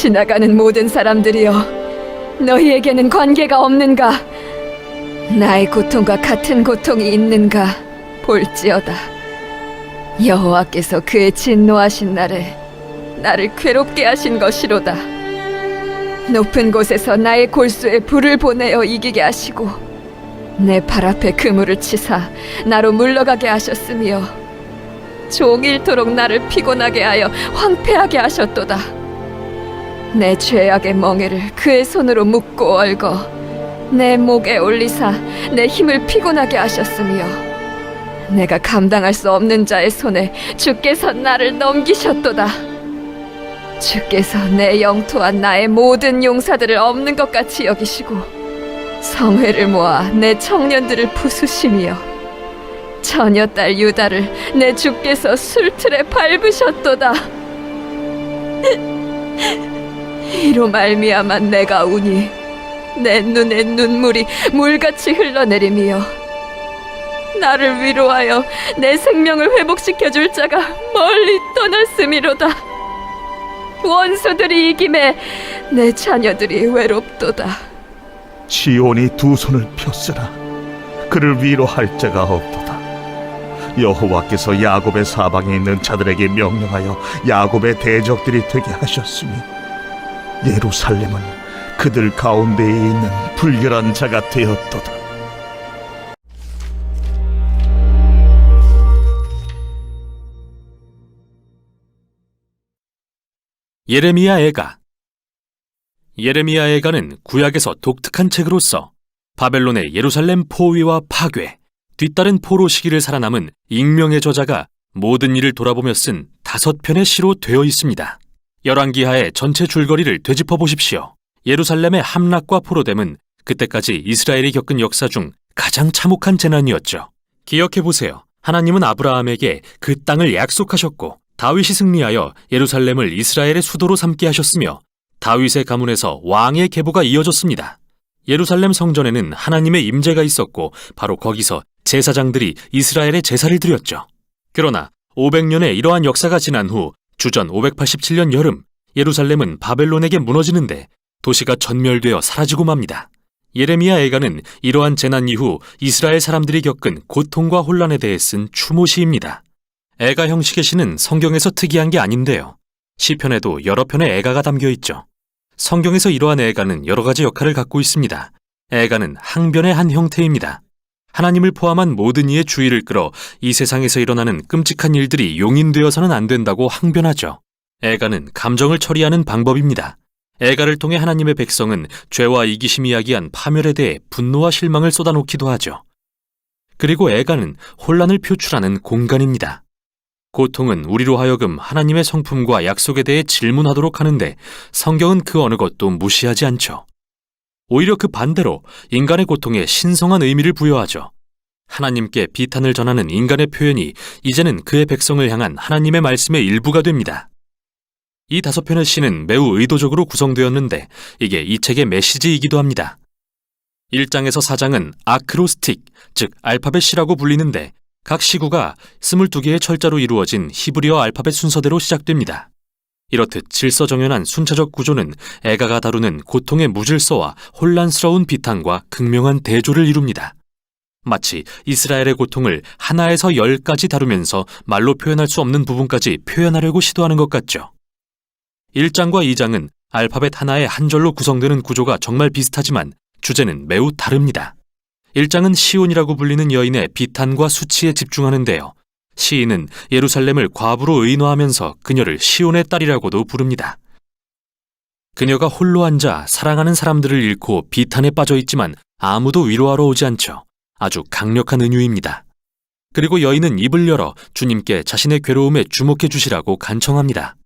지나가는 모든 사람들이여, 너희에게는 관계가 없는가? 나의 고통과 같은 고통이 있는가 볼지어다. 여호와께서 그의 진노하신 날에 나를 괴롭게 하신 것이로다. 높은 곳에서 나의 골수에 불을 보내어 이기게 하시고 내 발 앞에 그물을 치사 나로 물러가게 하셨으며 종일토록 나를 피곤하게 하여 황폐하게 하셨도다. 내 죄악의 멍에를 그의 손으로 묶고 얽어 내 목에 올리사 내 힘을 피곤하게 하셨으며 내가 감당할 수 없는 자의 손에 주께서 나를 넘기셨도다. 주께서 내 영토와 나의 모든 용사들을 없는 것 같이 여기시고 성회를 모아 내 청년들을 부수시며 처녀딸 유다를 내 주께서 술틀에 밟으셨도다. 이로 말미암아 내가 우니 내 눈에 눈물이 물같이 흘러내리며 나를 위로하여 내 생명을 회복시켜줄 자가 멀리 떠났음이로다. 원수들이 이김에 내 자녀들이 외롭도다. 지온이 두 손을 폈으나 그를 위로할 자가 없도다. 여호와께서 야곱의 사방에 있는 자들에게 명령하여 야곱의 대적들이 되게 하셨으니 예루살렘은 그들 가운데에 있는 불결한 자가 되었도다. 예레미야 애가. 예레미야 애가는 구약에서 독특한 책으로서 바벨론의 예루살렘 포위와 파괴, 뒤따른 포로 시기를 살아남은 익명의 저자가 모든 일을 돌아보며 쓴 5편의 시로 되어 있습니다. 열왕기하의 전체 줄거리를 되짚어 보십시오. 예루살렘의 함락과 포로됨은 그때까지 이스라엘이 겪은 역사 중 가장 참혹한 재난이었죠. 기억해 보세요. 하나님은 아브라함에게 그 땅을 약속하셨고 다윗이 승리하여 예루살렘을 이스라엘의 수도로 삼게 하셨으며 다윗의 가문에서 왕의 계보가 이어졌습니다. 예루살렘 성전에는 하나님의 임재가 있었고 바로 거기서 제사장들이 이스라엘의 제사를 드렸죠. 그러나 500년의 이러한 역사가 지난 후 주전 587년 여름 예루살렘은 바벨론에게 무너지는데 도시가 전멸되어 사라지고 맙니다. 예레미야 애가는 이러한 재난 이후 이스라엘 사람들이 겪은 고통과 혼란에 대해 쓴 추모시입니다. 애가 형식의 시는 성경에서 특이한 게 아닌데요. 시편에도 여러 편의 애가가 담겨 있죠. 성경에서 이러한 애가는 여러 가지 역할을 갖고 있습니다. 애가는 항변의 한 형태입니다. 하나님을 포함한 모든 이의 주의를 끌어 이 세상에서 일어나는 끔찍한 일들이 용인되어서는 안 된다고 항변하죠. 애가는 감정을 처리하는 방법입니다. 애가를 통해 하나님의 백성은 죄와 이기심이 야기한 파멸에 대해 분노와 실망을 쏟아놓기도 하죠. 그리고 애가는 혼란을 표출하는 공간입니다. 고통은 우리로 하여금 하나님의 성품과 약속에 대해 질문하도록 하는데 성경은 그 어느 것도 무시하지 않죠. 오히려 그 반대로 인간의 고통에 신성한 의미를 부여하죠. 하나님께 비탄을 전하는 인간의 표현이 이제는 그의 백성을 향한 하나님의 말씀의 일부가 됩니다. 이 5편의 시는 매우 의도적으로 구성되었는데 이게 이 책의 메시지이기도 합니다. 1장에서 4장은 아크로스틱, 즉 알파벳 시라고 불리는데 각 시구가 22개의 철자로 이루어진 히브리어 알파벳 순서대로 시작됩니다. 이렇듯 질서정연한 순차적 구조는 애가가 다루는 고통의 무질서와 혼란스러운 비탄과 극명한 대조를 이룹니다. 마치 이스라엘의 고통을 하나에서 10까지 다루면서 말로 표현할 수 없는 부분까지 표현하려고 시도하는 것 같죠. 1장과 2장은 알파벳 하나의 한 절로 구성되는 구조가 정말 비슷하지만 주제는 매우 다릅니다. 1장은 시온이라고 불리는 여인의 비탄과 수치에 집중하는데요. 시인은 예루살렘을 과부로 의노하면서 그녀를 시온의 딸이라고도 부릅니다. 그녀가 홀로 앉아 사랑하는 사람들을 잃고 비탄에 빠져 있지만 아무도 위로하러 오지 않죠. 아주 강력한 은유입니다. 그리고 여인은 입을 열어 주님께 자신의 괴로움에 주목해 주시라고 간청합니다.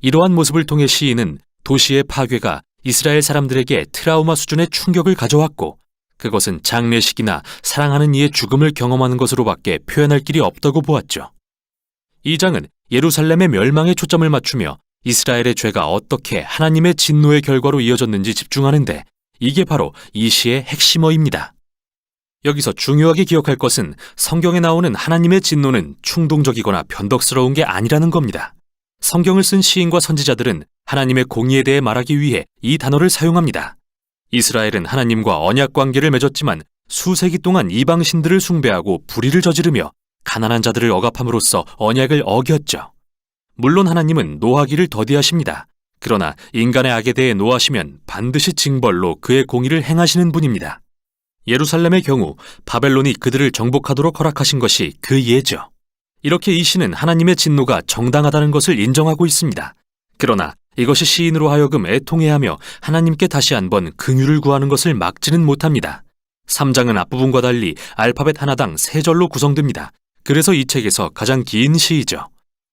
이러한 모습을 통해 시인은 도시의 파괴가 이스라엘 사람들에게 트라우마 수준의 충격을 가져왔고 그것은 장례식이나 사랑하는 이의 죽음을 경험하는 것으로밖에 표현할 길이 없다고 보았죠. 2장은 예루살렘의 멸망에 초점을 맞추며 이스라엘의 죄가 어떻게 하나님의 진노의 결과로 이어졌는지 집중하는데 이게 바로 이 시의 핵심어입니다. 여기서 중요하게 기억할 것은 성경에 나오는 하나님의 진노는 충동적이거나 변덕스러운 게 아니라는 겁니다. 성경을 쓴 시인과 선지자들은 하나님의 공의에 대해 말하기 위해 이 단어를 사용합니다. 이스라엘은 하나님과 언약 관계를 맺었지만 수세기 동안 이방 신들을 숭배하고 불의를 저지르며 가난한 자들을 억압함으로써 언약을 어겼죠. 물론 하나님은 노하기를 더디하십니다. 그러나 인간의 악에 대해 노하시면 반드시 징벌로 그의 공의를 행하시는 분입니다. 예루살렘의 경우 바벨론이 그들을 정복하도록 허락하신 것이 그 예죠. 이렇게 이 시는 하나님의 진노가 정당하다는 것을 인정하고 있습니다. 그러나 이것이 시인으로 하여금 애통해하며 하나님께 다시 한번 긍휼을 구하는 것을 막지는 못합니다. 3장은 앞부분과 달리 알파벳 하나당 3절로 구성됩니다. 그래서 이 책에서 가장 긴 시이죠.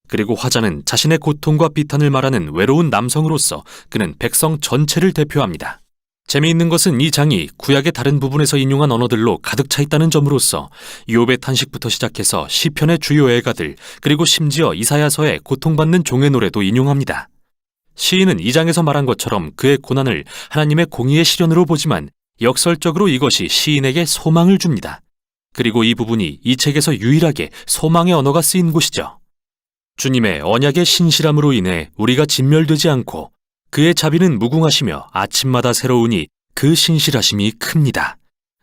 그리고 화자는 자신의 고통과 비탄을 말하는 외로운 남성으로서 그는 백성 전체를 대표합니다. 재미있는 것은 이 장이 구약의 다른 부분에서 인용한 언어들로 가득 차 있다는 점으로서 욥의 탄식부터 시작해서 시편의 주요 애가들, 그리고 심지어 이사야서의 고통받는 종의 노래도 인용합니다. 시인은 이 장에서 말한 것처럼 그의 고난을 하나님의 공의의 실현으로 보지만 역설적으로 이것이 시인에게 소망을 줍니다. 그리고 이 부분이 이 책에서 유일하게 소망의 언어가 쓰인 곳이죠. 주님의 언약의 신실함으로 인해 우리가 진멸되지 않고 그의 자비는 무궁하시며 아침마다 새로우니 그 신실하심이 큽니다.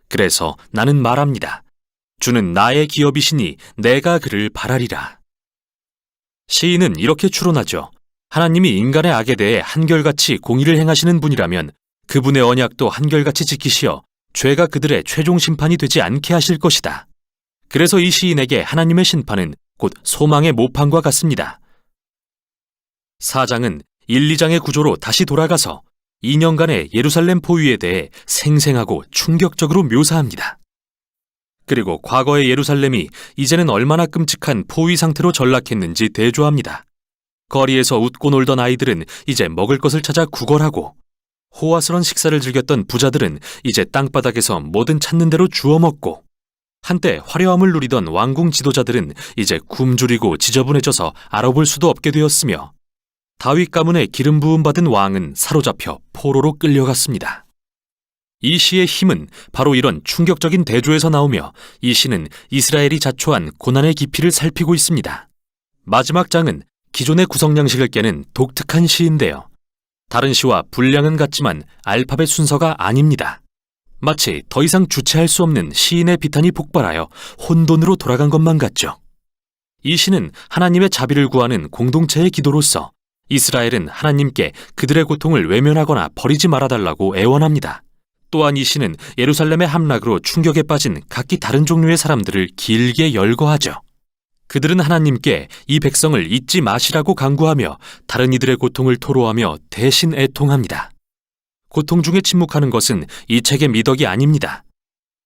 그래서 나는 말합니다. 주는 나의 기업이시니 내가 그를 바라리라. 시인은 이렇게 추론하죠. 하나님이 인간의 악에 대해 한결같이 공의를 행하시는 분이라면 그분의 언약도 한결같이 지키시어 죄가 그들의 최종 심판이 되지 않게 하실 것이다. 그래서 이 시인에게 하나님의 심판은 곧 소망의 모판과 같습니다. 4장은 1, 2장의 구조로 다시 돌아가서 2년간의 예루살렘 포위에 대해 생생하고 충격적으로 묘사합니다. 그리고 과거의 예루살렘이 이제는 얼마나 끔찍한 포위 상태로 전락했는지 대조합니다. 거리에서 웃고 놀던 아이들은 이제 먹을 것을 찾아 구걸하고, 호화스러운 식사를 즐겼던 부자들은 이제 땅바닥에서 뭐든 찾는 대로 주워 먹고, 한때 화려함을 누리던 왕궁 지도자들은 이제 굶주리고 지저분해져서 알아볼 수도 없게 되었으며, 다윗 가문의 기름 부음 받은 왕은 사로잡혀 포로로 끌려갔습니다. 이 시의 힘은 바로 이런 충격적인 대조에서 나오며 이 시는 이스라엘이 자초한 고난의 깊이를 살피고 있습니다. 마지막 장은 기존의 구성 양식을 깨는 독특한 시인데요. 다른 시와 분량은 같지만 알파벳 순서가 아닙니다. 마치 더 이상 주체할 수 없는 시인의 비탄이 폭발하여 혼돈으로 돌아간 것만 같죠. 이 시는 하나님의 자비를 구하는 공동체의 기도로서 이스라엘은 하나님께 그들의 고통을 외면하거나 버리지 말아달라고 애원합니다. 또한 이 시는 예루살렘의 함락으로 충격에 빠진 각기 다른 종류의 사람들을 길게 열거하죠. 그들은 하나님께 이 백성을 잊지 마시라고 간구하며 다른 이들의 고통을 토로하며 대신 애통합니다. 고통 중에 침묵하는 것은 이 책의 미덕이 아닙니다.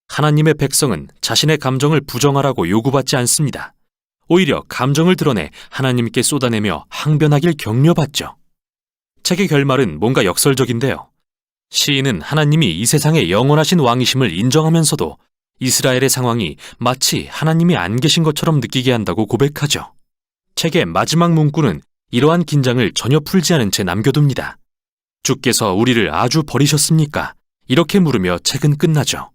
하나님의 백성은 자신의 감정을 부정하라고 요구받지 않습니다. 오히려 감정을 드러내 하나님께 쏟아내며 항변하길 격려받죠. 책의 결말은 뭔가 역설적인데요. 시인은 하나님이 이 세상의 영원하신 왕이심을 인정하면서도 이스라엘의 상황이 마치 하나님이 안 계신 것처럼 느끼게 한다고 고백하죠. 책의 마지막 문구는 이러한 긴장을 전혀 풀지 않은 채 남겨둡니다. 주께서 우리를 아주 버리셨습니까? 이렇게 물으며 책은 끝나죠.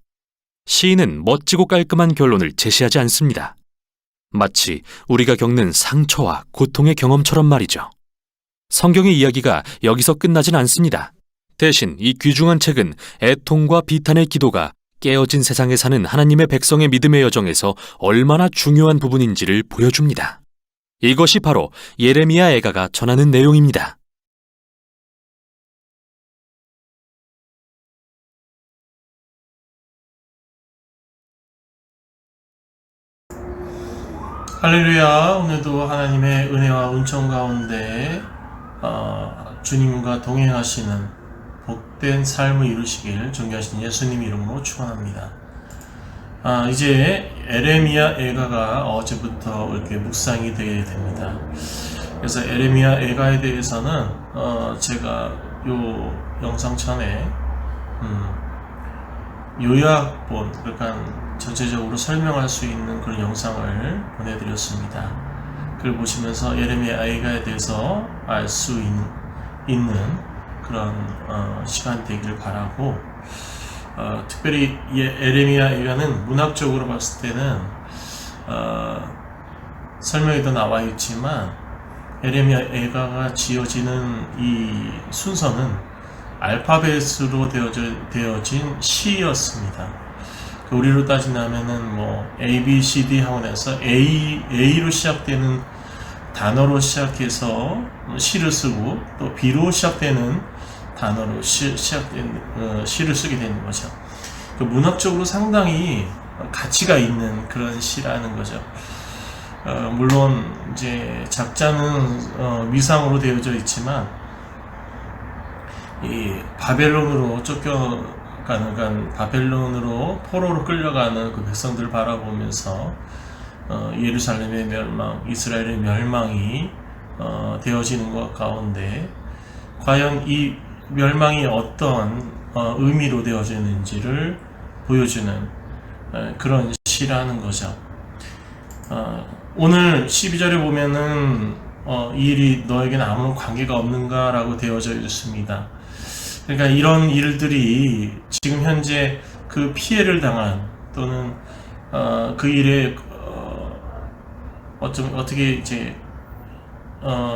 시인은 멋지고 깔끔한 결론을 제시하지 않습니다. 마치 우리가 겪는 상처와 고통의 경험처럼 말이죠. 성경의 이야기가 여기서 끝나진 않습니다. 대신 이 귀중한 책은 애통과 비탄의 기도가 깨어진 세상에 사는 하나님의 백성의 믿음의 여정에서 얼마나 중요한 부분인지를 보여줍니다. 이것이 바로 예레미야 애가가 전하는 내용입니다. 할렐루야. 오늘도 하나님의 은혜와 은총 가운데 주님과 동행하시는 복된 삶을 이루시길 존귀하신 예수님 이름으로 축원합니다. 이제 에레미야 애가가 어제부터 이렇게 묵상이 되게 됩니다. 그래서 에레미야 애가에 대해서는 제가 요 영상 전에 요약본, 그러니까 전체적으로 설명할 수 있는 그런 영상을 보내드렸습니다. 그걸 보시면서 예레미야 애가에 대해서 알 수 있는 그런 시간 되기를 바라고, 특별히 예레미야 애가는 문학적으로 봤을 때는 설명에도 나와 있지만 예레미야 애가가 지어지는 이 순서는 알파벳으로 되어진 시였습니다. 우리로 따진다면은 뭐 A, B, C, D 하고 나서 A로 시작되는 단어로 시작해서 시를 쓰고 또 B로 시작되는 단어로 시작된 시를 쓰게 되는 거죠. 문학적으로 상당히 가치가 있는 그런 시라는 거죠. 물론 이제 작자는 위상으로 되어져 있지만 이 바벨론으로 쫓겨가는 바벨론으로 포로로 끌려가는 그 백성들을 바라보면서 예루살렘의 멸망, 이스라엘의 멸망이 되어지는 것 가운데 과연 이 멸망이 어떤 의미로 되어지는지를 보여주는 그런 시라는 거죠. 오늘 12절에 보면은 이 일이 너에게는 아무런 관계가 없는가 라고 되어져 있습니다. 그러니까 이런 일들이 지금 현재 그 피해를 당한 또는 그 일에 어떻게 이제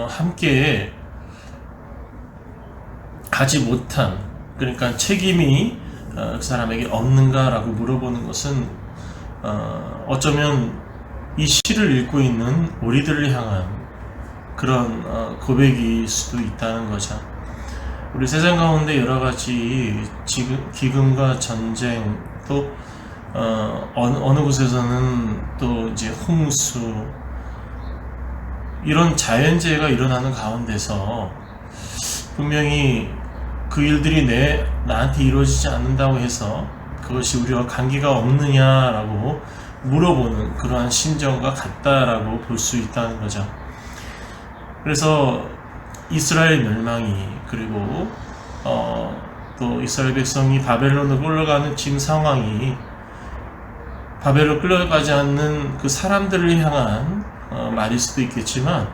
함께 가지 못한, 그러니까 책임이 그 사람에게 없는가라고 물어보는 것은 어쩌면 이 시를 읽고 있는 우리들을 향한 그런 고백일 수도 있다는 거죠. 우리 세상 가운데 여러 가지 기근과 전쟁, 또 어느 곳에서는 또 이제 홍수, 이런 자연재해가 일어나는 가운데서 분명히 그 일들이 나한테 이루어지지 않는다고 해서 그것이 우리와 관계가 없느냐라고 물어보는 그러한 심정과 같다라고 볼 수 있다는 거죠. 그래서 이스라엘 멸망이, 그리고 또 이스라엘 백성이 바벨론으로 끌려가는 지금 상황이 바벨로 끌려가지 않는 그 사람들을 향한 말일 수도 있겠지만,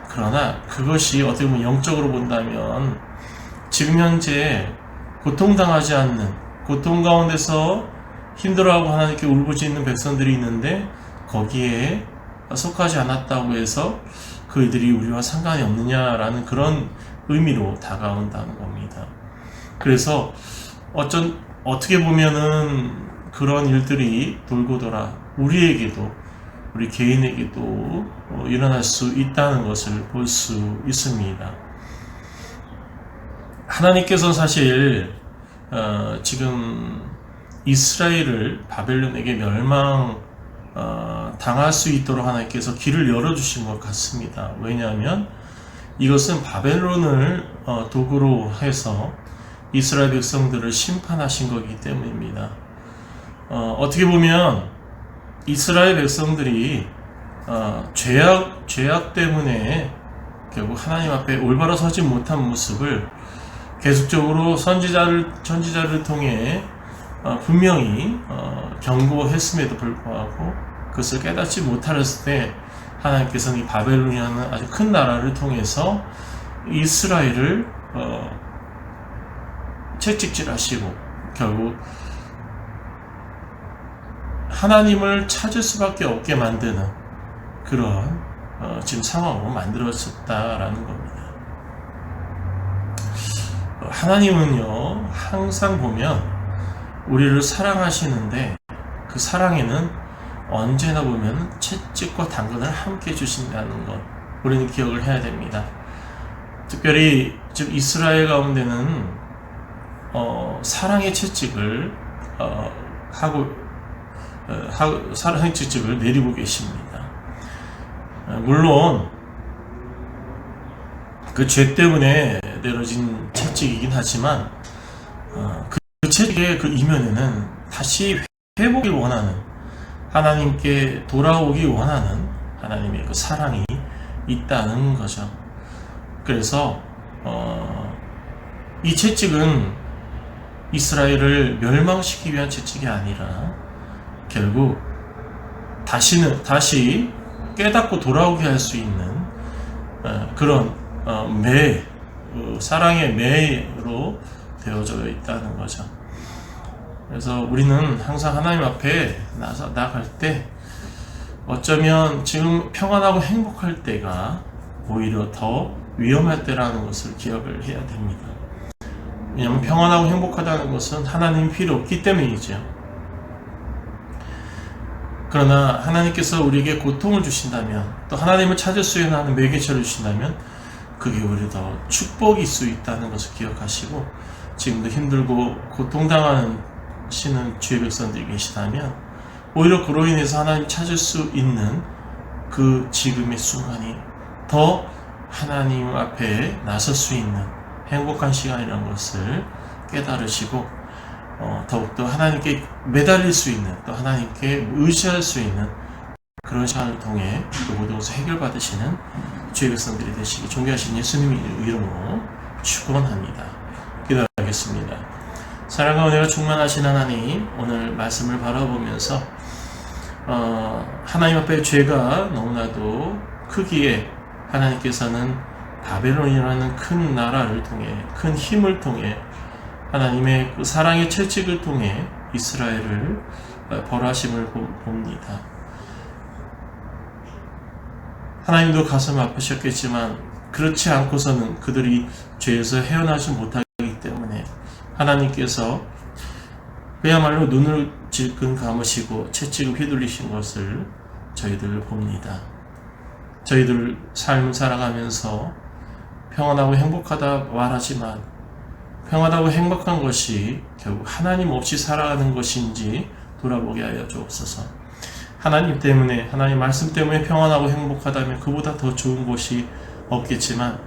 그러나 그것이 어떻게 보면 영적으로 본다면 지금 현재 고통당하지 않는, 고통 가운데서 힘들어하고 하나님께 울부짖는 백성들이 있는데 거기에 속하지 않았다고 해서 그들이 우리와 상관이 없느냐라는 의미로 다가온다는 겁니다. 그래서 어떻게 보면은 그런 일들이 돌고 돌아 우리에게도, 우리 개인에게도 일어날 수 있다는 것을 볼 수 있습니다. 하나님께서는 사실 지금 이스라엘을 바벨론에게 당할 수 있도록 하나님께서 길을 열어주신 것 같습니다. 왜냐하면 이것은 바벨론을 도구로 해서 이스라엘 백성들을 심판하신 거기 때문입니다. 어떻게 보면 이스라엘 백성들이 죄악 때문에 결국 하나님 앞에 올바로 서지 못한 모습을 계속적으로 선지자를 통해 분명히 경고했음에도 불구하고 그것을 깨닫지 못하였을 때 하나님께서는 이 바벨론이라는 아주 큰 나라를 통해서 이스라엘을 채찍질하시고 결국 하나님을 찾을 수밖에 없게 만드는 그런 지금 상황으로 만들어졌다라는 겁니다. 하나님은요, 항상 보면 우리를 사랑하시는데 그 사랑에는 언제나 보면 채찍과 당근을 함께 주신다는 것, 우리는 기억을 해야 됩니다. 특별히 지금 이스라엘 가운데는 사랑의 채찍을 사랑의 채찍을 내리고 계십니다. 물론 그 죄 때문에 내려진 채찍이긴 하지만 그 채찍의 그 이면에는 다시 회복이 원하는, 하나님께 돌아오기 원하는 하나님의 그 사랑이 있다는 거죠. 그래서 이 채찍은 이스라엘을 멸망시키기 위한 채찍이 아니라 결국 다시 깨닫고 돌아오게 할 수 있는 그런 사랑의 매로 되어져 있다는 거죠. 그래서 우리는 항상 하나님 앞에 나아갈 때 어쩌면 지금 평안하고 행복할 때가 오히려 더 위험할 때라는 것을 기억을 해야 됩니다. 왜냐하면 평안하고 행복하다는 것은 하나님이 필요 없기 때문이죠. 그러나 하나님께서 우리에게 고통을 주신다면, 또 하나님을 찾을 수 있는 매개체를 주신다면 그게 오히려 더 축복일 수 있다는 것을 기억하시고, 지금도 힘들고 고통당하는 주의 백성들이 계시다면 오히려 그로 인해서 하나님 찾을 수 있는 그 지금의 순간이 더 하나님 앞에 나설 수 있는 행복한 시간이라는 것을 깨달으시고, 더욱더 하나님께 매달릴 수 있는, 또 하나님께 의지할 수 있는 그런 시간을 통해 그 모든 것을 해결받으시는 주의 백성들이 되시기 존귀하신 예수님의 이름으로 축원합니다. 기도하겠습니다. 사랑과 은혜가 충만하신 하나님, 오늘 말씀을 바라보면서 하나님 앞에 죄가 너무나도 크기에 하나님께서는 바벨론이라는 큰 나라를 통해, 큰 힘을 통해, 하나님의 그 사랑의 채찍을 통해 이스라엘을 벌하심을 봅니다. 하나님도 가슴 아프셨겠지만 그렇지 않고서는 그들이 죄에서 헤어나지 못하기 때문에 하나님께서 그야말로 눈을 질끈 감으시고 채찍을 휘둘리신 것을 저희들 봅니다. 저희들 삶을 살아가면서 평안하고 행복하다 말하지만 평안하고 행복한 것이 결국 하나님 없이 살아가는 것인지 돌아보게 하여 주옵소서. 하나님 때문에, 하나님 말씀 때문에 평안하고 행복하다면 그보다 더 좋은 곳이 없겠지만,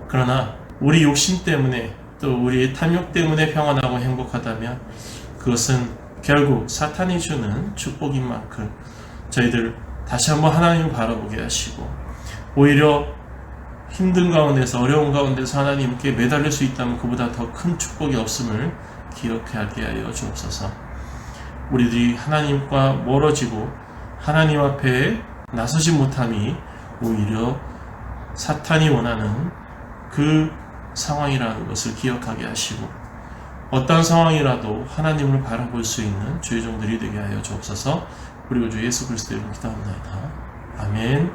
그러나 우리 욕심 때문에, 또 우리의 탐욕 때문에 평안하고 행복하다면 그것은 결국 사탄이 주는 축복인 만큼 저희들 다시 한번 하나님을 바라보게 하시고, 오히려 힘든 가운데서, 어려운 가운데서 하나님께 매달릴 수 있다면 그보다 더 큰 축복이 없음을 기억하게 하여 주옵소서. 우리들이 하나님과 멀어지고 하나님 앞에 나서지 못함이 오히려 사탄이 원하는 그 상황이라는 것을 기억하게 하시고, 어떠한 상황이라도 하나님을 바라볼 수 있는 주의 종들이 되게 하여 주옵소서. 그리고 주 예수 그리스도의 이름으로 기도합니다. 아멘.